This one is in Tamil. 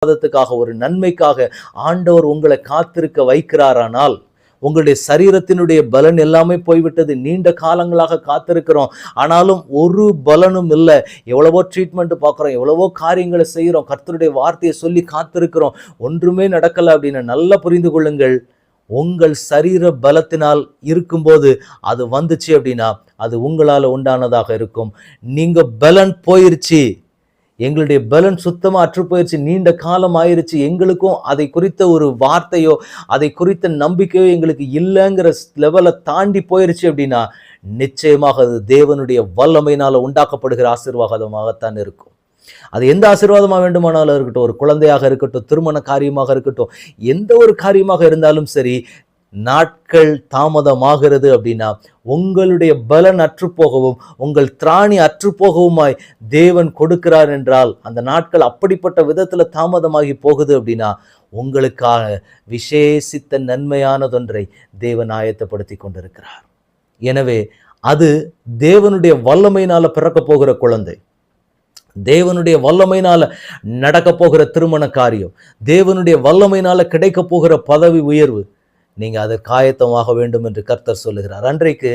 ஆசீர்வாதத்துக்காக, ஒரு நன்மைக்காக ஆண்டவர் உங்களை காத்திருக்க வைக்கிறாரானால், உங்களுடைய சரீரத்தினுடைய பலன் எல்லாமே போய்விட்டது. நீண்ட காலங்களாக காத்திருக்கிறோம், ஆனாலும் ஒரு பலனும் இல்லை. எவ்வளவோ ட்ரீட்மெண்ட் பார்க்குறோம், எவ்வளவோ காரியங்களை செய்கிறோம், கர்த்தருடைய வார்த்தையை சொல்லி காத்திருக்கிறோம், ஒன்றுமே நடக்கலை அப்படின்னு நல்லா புரிந்து கொள்ளுங்கள். உங்கள் சரீர பலத்தினால் இருக்கும்போது அது வந்துச்சு அப்படின்னா அது உங்களால் உண்டானதாக இருக்கும். நீங்க பலன் போயிருச்சு, எங்களுடைய பலன் சுத்தமா அற்று போயிருச்சு, நீண்ட காலம் ஆயிருச்சு, எங்களுக்கும் அதை குறித்த ஒரு வார்த்தையோ அதை குறித்த நம்பிக்கையோ எங்களுக்கு இல்லைங்கிற லெவலை தாண்டி போயிருச்சு அப்படின்னா நிச்சயமாக அது தேவனுடைய வல்லமையினால உண்டாக்கப்படுகிற ஆசீர்வாதமாகத்தான் இருக்கும். அது எந்த ஆசீர்வாதமாக வேண்டுமானாலும் இருக்கட்டும், ஒரு குழந்தையாக இருக்கட்டும், திருமண காரியமாக இருக்கட்டும், எந்த ஒரு காரியமாக இருந்தாலும் சரி, நாட்கள் தாமதமாகிறது அப்படின்னா உங்களுடைய பலன் அற்றுப்போகவும் உங்கள் திராணி அற்றுப்போகவுமாய் தேவன் கொடுக்கிறார் என்றால், அந்த நாட்கள் அப்படிப்பட்ட விதத்துல தாமதமாகி போகுது அப்படின்னா உங்களுக்காக விசேஷித்த நன்மையானதொன்றை தேவன் ஆயத்தப்படுத்தி கொண்டிருக்கிறார். எனவே அது தேவனுடைய வல்லமையினால பிறக்க போகிற குழந்தை, தேவனுடைய வல்லமையினால நடக்க போகிற திருமண காரியம், தேவனுடைய வல்லமையினால கிடைக்க போகிற பதவி உயர்வு, நீங்க அதற்கு ஆயத்தமாக வேண்டும் என்று கர்த்தர் சொல்லுகிறார். அன்றைக்கு